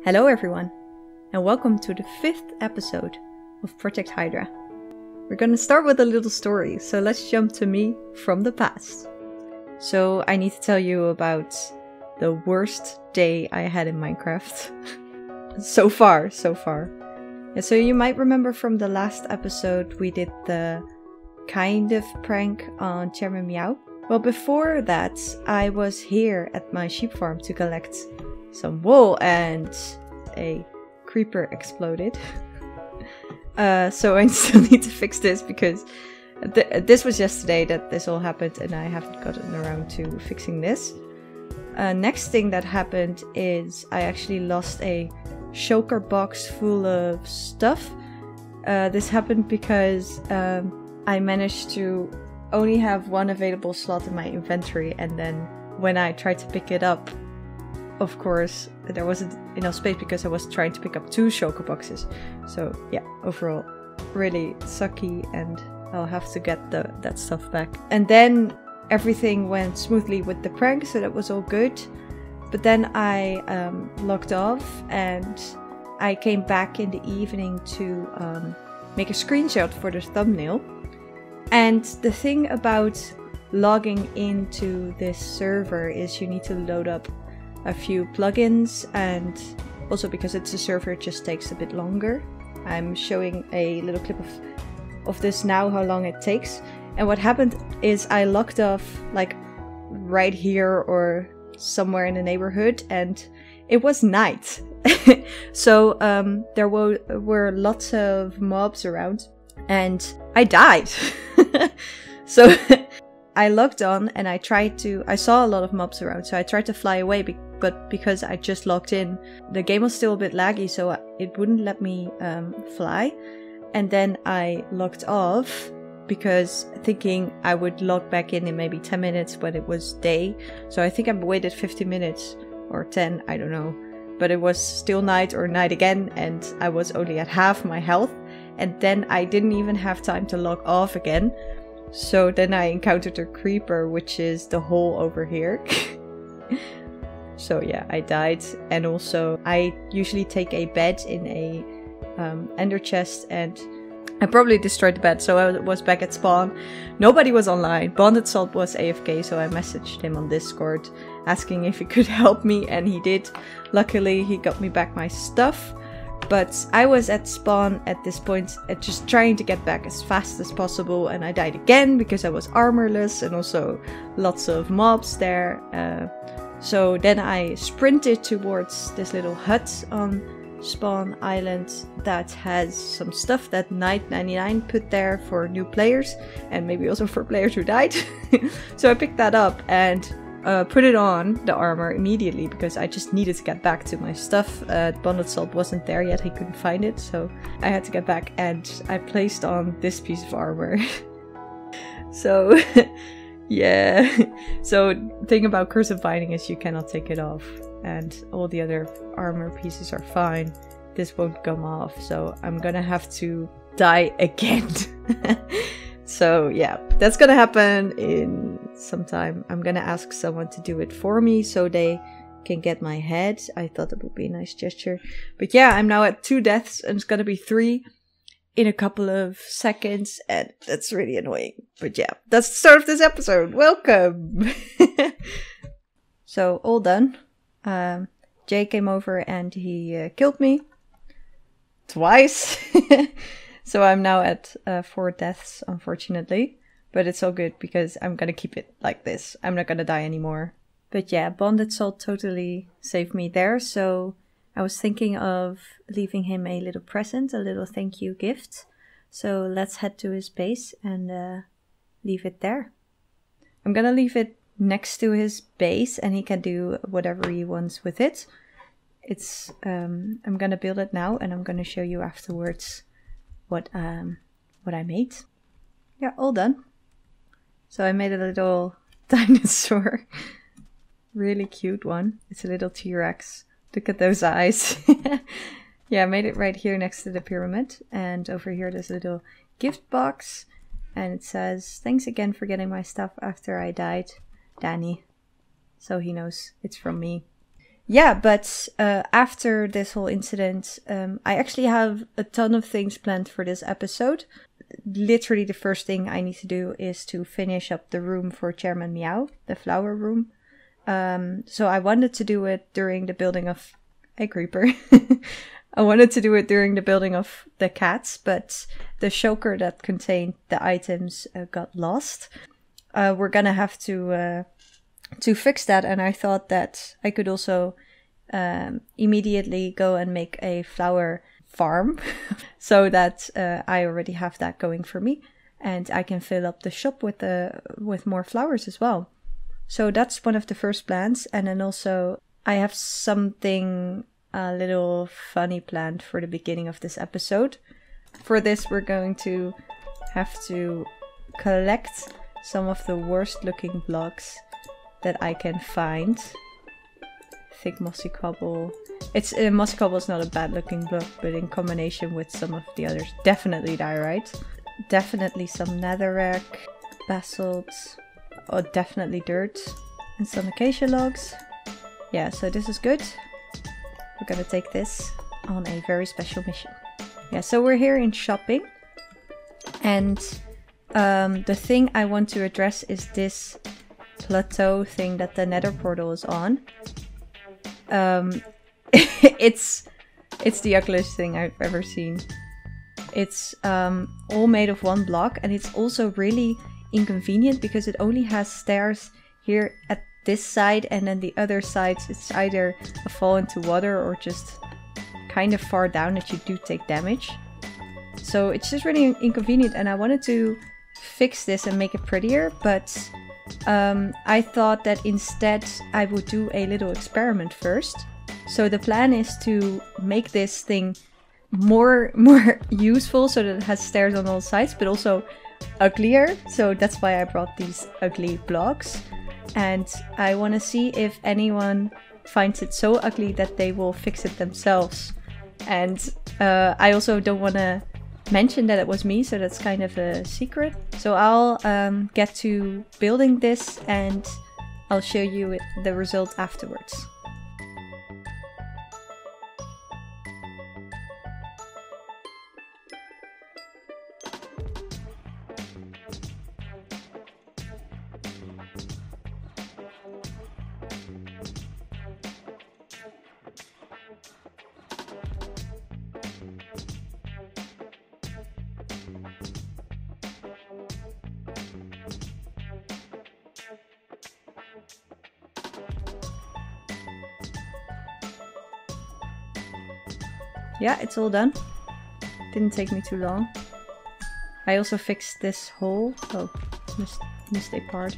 Hello everyone, and welcome to the 5th episode of Project Hydra. We're gonna start with a little story, so let's jump to me from the past. So I need to tell you about the worst day I had in Minecraft. so far. And so you might remember from the last episode we did the kind of prank on Chairman Meow. Well, before that I was here at my sheep farm to collect some wool and a creeper exploded. So I still need to fix this because this was yesterday that this all happened and I haven't gotten around to fixing this. Next thing that happened is I actually lost a shulker box full of stuff. This happened because I managed to only have one available slot in my inventory, and then when I tried to pick it up, of course, there wasn't enough space because I was trying to pick up 2 shulker boxes. So yeah, overall, really sucky, and I'll have to get that stuff back. And then everything went smoothly with the prank, so that was all good. But then I logged off and I came back in the evening to make a screenshot for the thumbnail. And the thing about logging into this server is you need to load up a few plugins, and also because it's a server it just takes a bit longer. I'm showing a little clip of this now, how long it takes. And what happened is I logged off like right here or somewhere in the neighborhood, and it was night. So there were lots of mobs around and I died. So I logged on and I saw a lot of mobs around, so I tried to fly away, but because I just logged in, the game was still a bit laggy, so it wouldn't let me fly. And then I logged off because thinking I would log back in maybe 10 minutes when it was day. So I think I waited 50 minutes or 10, I don't know. But it was still night or night again, and I was only at half my health. And then I didn't even have time to log off again. So then I encountered a creeper, which is the hole over here. So yeah, I died. And also I usually take a bed in a ender chest, and I probably destroyed the bed, so I was back at spawn. Nobody was online. Bonded Salt was AFK, so I messaged him on Discord asking if he could help me, and he did. Luckily, he got me back my stuff. But I was at spawn at this point, just trying to get back as fast as possible, and I died again because I was armorless and also lots of mobs there. So then I sprinted towards this little hut on Spawn Island that has some stuff that Night99 put there for new players, and maybe also for players who died. So I picked that up and put it on, the armor, immediately because I just needed to get back to my stuff. Bonded Salt wasn't there yet, he couldn't find it, so I had to get back, and I placed on this piece of armor. So yeah. So the thing about Curse of Binding is you cannot take it off, and all the other armor pieces are fine. This won't come off, so I'm gonna have to die again. So yeah, that's gonna happen in some time. I'm gonna ask someone to do it for me so they can get my head. I thought it would be a nice gesture. But yeah, I'm now at 2 deaths, and it's gonna be 3 in a couple of seconds, and that's really annoying. But yeah, that's the start of this episode. Welcome! So, all done. Jay came over and he killed me. Twice. So I'm now at 4 deaths, unfortunately. But it's all good because I'm gonna keep it like this. I'm not gonna die anymore. But yeah, Bonded Salt totally saved me there. So I was thinking of leaving him a little present, a little thank you gift. So let's head to his base and leave it there. I'm gonna leave it next to his base, and he can do whatever he wants with it. It's I'm gonna build it now, and I'm gonna show you afterwards what I made. Yeah, all done. So I made a little dinosaur. Really cute one. It's a little T-Rex. Look at those eyes. Yeah, I made it right here next to the pyramid. And over here there's a little gift box. And it says, "Thanks again for getting my stuff after I died, Danny." So he knows it's from me. yeah, but after this whole incident, I actually have a ton of things planned for this episode. Literally the first thing I need to do is to finish up the room for Chairman Meow, the flower room. So I wanted to do it during the building of a creeper. I wanted to do it during the building of the cats, but the shulker that contained the items got lost. We're gonna have to fix that, and I thought that I could also immediately go and make a flower farm so that I already have that going for me, and I can fill up the shop with more flowers as well. So that's one of the first plans, and then also I have something a little funny planned for the beginning of this episode. For this, we're going to have to collect some of the worst looking blocks that I can find. I think mossy cobble. Mossy cobble is not a bad looking block, but in combination with some of the others, definitely diorite. Definitely some netherrack, basalt, or definitely dirt, and some acacia logs. Yeah, so this is good. We're gonna take this on a very special mission. Yeah, so we're here in shopping, and the thing I want to address is this plateau thing that the nether portal is on. It's the ugliest thing I've ever seen. It's all made of one block, and it's also really inconvenient because it only has stairs here at this side, and then the other sides it's either a fall into water or just kind of far down that you do take damage. So it's just really inconvenient, and I wanted to fix this and make it prettier, but I thought that instead I would do a little experiment first. So the plan is to make this thing more useful so that it has stairs on all sides, but also uglier. So that's why I brought these ugly blocks, and I want to see if anyone finds it so ugly that they will fix it themselves. And I also don't want to mention that it was me, so that's kind of a secret. So I'll get to building this and I'll show you the result afterwards. Yeah, it's all done. Didn't take me too long. I also fixed this hole. Oh, missed a part.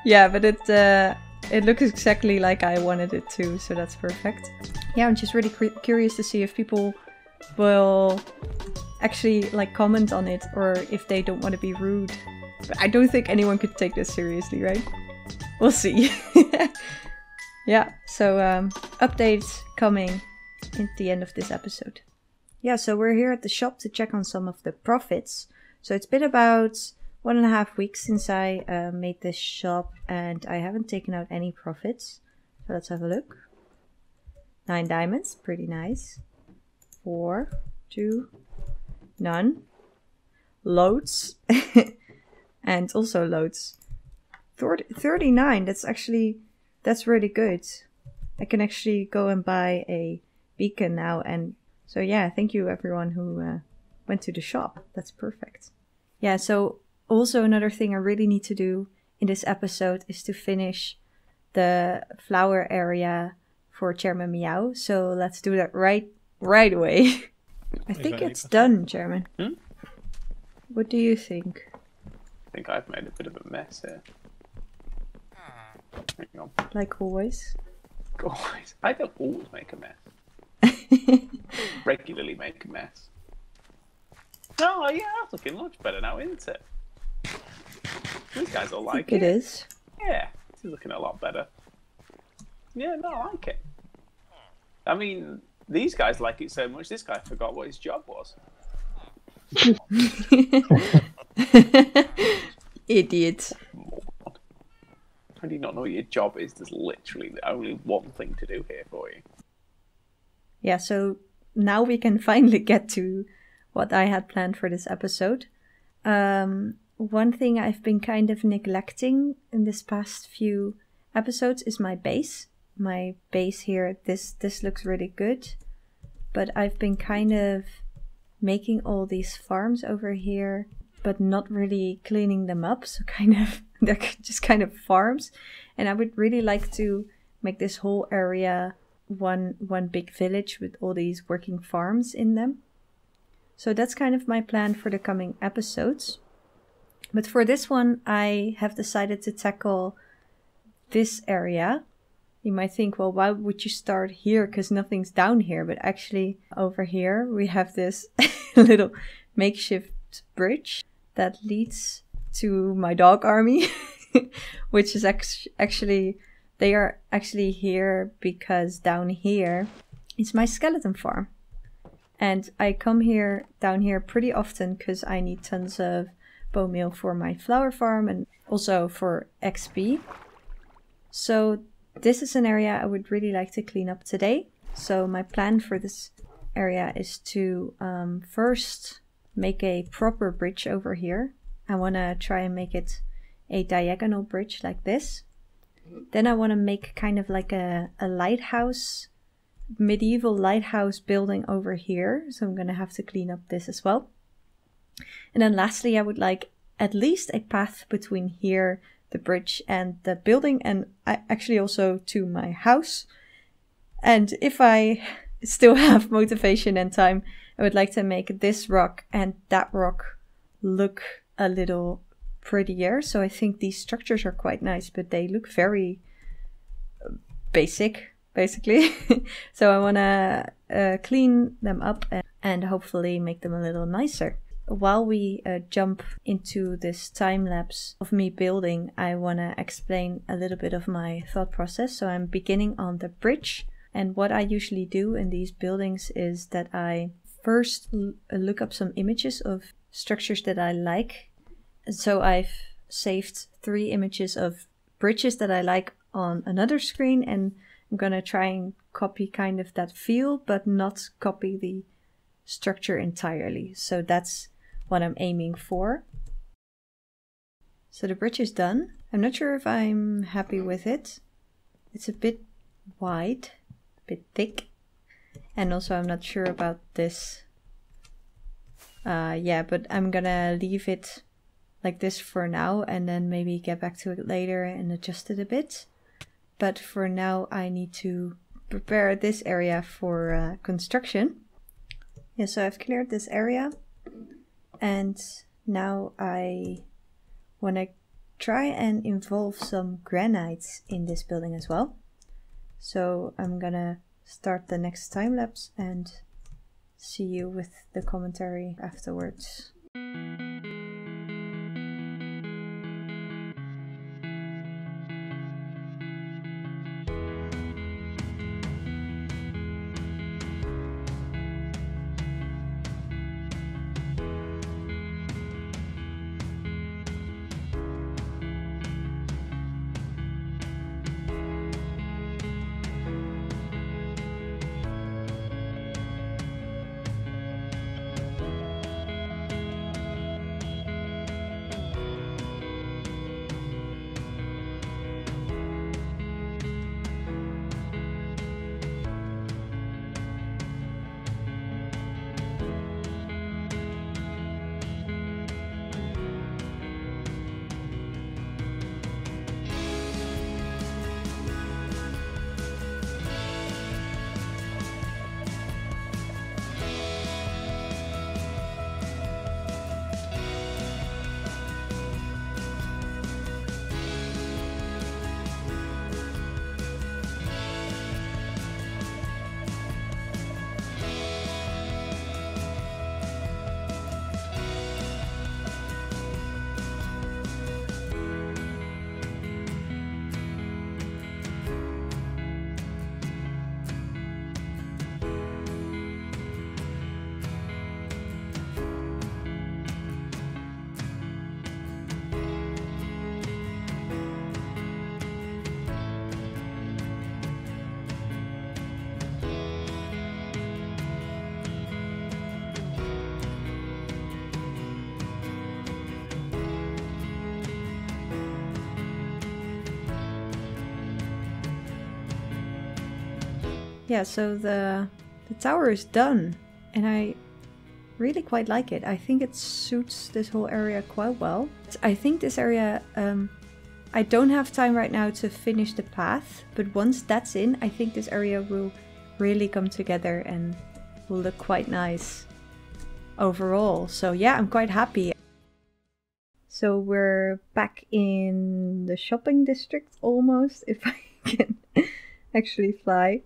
Yeah, but it looks exactly like I wanted it to, so that's perfect. Yeah, I'm just really curious to see if people will actually like comment on it, or if they don't want to be rude. But I don't think anyone could take this seriously, right? We'll see. Yeah, so updates coming at the end of this episode. Yeah, so we're here at the shop to check on some of the profits. So it's been about 1.5 weeks since I made this shop, and I haven't taken out any profits. So let's have a look. 9 diamonds, pretty nice. 4, 2, none. Loads. And also loads. 39, that's really good. I can actually go and buy a beacon now, and so yeah, thank you everyone who went to the shop. That's perfect. Yeah, so also another thing I really need to do in this episode is to finish the flower area for Chairman Meow. So let's do that right away. I think it's done, Chairman. What do you think? I think I've made a bit of a mess here. Hang on. Like always. Always. I don't always make a mess. Regularly make a mess. Oh yeah, that's looking much better now, isn't it? These guys all like it. It is. Yeah, this is looking a lot better. Yeah, no, I like it. I mean, these guys like it so much, this guy forgot what his job was. Idiot. How do you not know what your job is? There's literally only one thing to do here for you. Yeah, so now we can finally get to what I had planned for this episode. One thing I've been kind of neglecting in this past few episodes is my base. My base here, this looks really good. But I've been kind of making all these farms over here, but not really cleaning them up. So kind of, they're just kind of farms. And I would really like to make this whole area one big village with all these working farms in them. So that's kind of my plan for the coming episodes. But for this one, I have decided to tackle this area. You might think, well, why would you start here? Because nothing's down here. But actually, over here, we have this little makeshift bridge that leads to my dog army, which is actually, they are actually here because down here is my skeleton farm. And I come down here pretty often because I need tons of bone meal for my flower farm and also for XP. So this is an area I would really like to clean up today. So my plan for this area is to first make a proper bridge over here. I want to try and make it a diagonal bridge like this. Then I want to make kind of like a lighthouse, medieval lighthouse building over here. So I'm going to have to clean up this as well. And then lastly, I would like at least a path between here, the bridge, and the building, and actually also to my house. And if I still have motivation and time, I would like to make this rock and that rock look a little prettier. So I think these structures are quite nice, but they look very basic, basically. So I want to clean them up and hopefully make them a little nicer. While we jump into this time lapse of me building, I want to explain a little bit of my thought process. So I'm beginning on the bridge, and what I usually do in these buildings is that I first look up some images of structures that I like. So I've saved 3 images of bridges that I like on another screen, and I'm gonna try and copy kind of that feel, but not copy the structure entirely. So that's what I'm aiming for. So the bridge is done. I'm not sure if I'm happy with it. It's a bit wide, a bit thick. And also I'm not sure about this. Yeah, but I'm gonna leave it like this for now and then maybe get back to it later and adjust it a bit. But for now I need to prepare this area for construction. Yeah, so I've cleared this area. And now I want to try and involve some granites in this building as well. So I'm gonna start the next time lapse and see you with the commentary afterwards. yeah, so the tower is done, and I really quite like it. I think it suits this whole area quite well. I think this area, I don't have time right now to finish the path, but once that's in, I think this area will really come together and will look quite nice overall. So yeah, I'm quite happy. So we're back in the shopping district almost, if I can actually fly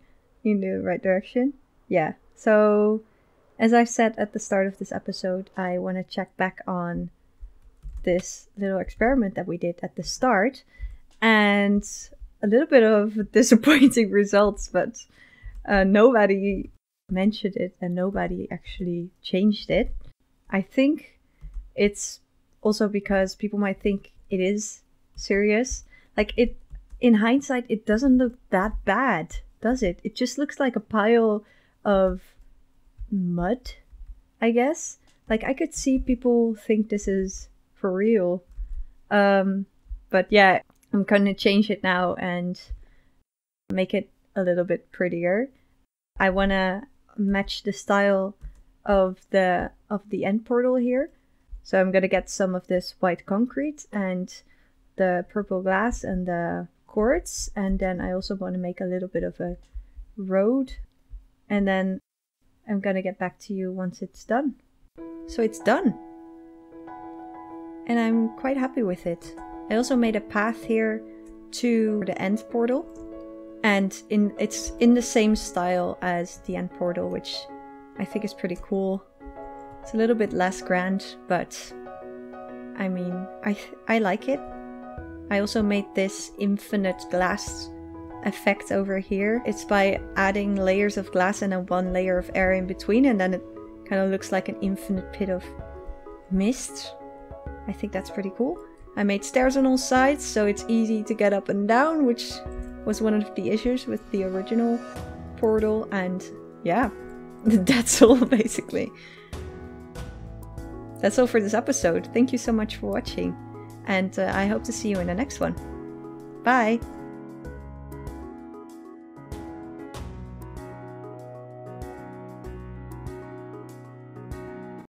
in the right direction. Yeah, so as I said at the start of this episode, I want to check back on this little experiment that we did at the start, and a little bit of disappointing results, but nobody mentioned it and nobody actually changed it. I think it's also because people might think it is serious. Like, it, in hindsight, it doesn't look that bad, does it? It just looks like a pile of mud, I guess. Like, I could see people think this is for real. But yeah, I'm gonna change it now and make it a little bit prettier. I wanna match the style of the end portal here. So I'm gonna get some of this white concrete and the purple glass and the quartz, and then I also want to make a little bit of a road, and then I'm gonna get back to you once it's done. So it's done, and I'm quite happy with it. I also made a path here to the end portal, and it's in the same style as the end portal, which I think is pretty cool. It's a little bit less grand, but I mean, I like it. I also made this infinite glass effect over here. It's by adding layers of glass and then one layer of air in between, and then it kind of looks like an infinite pit of mist. I think that's pretty cool. I made stairs on all sides, so it's easy to get up and down, which was one of the issues with the original portal. And yeah, that's all basically. That's all for this episode. Thank you so much for watching, and I hope to see you in the next one. Bye!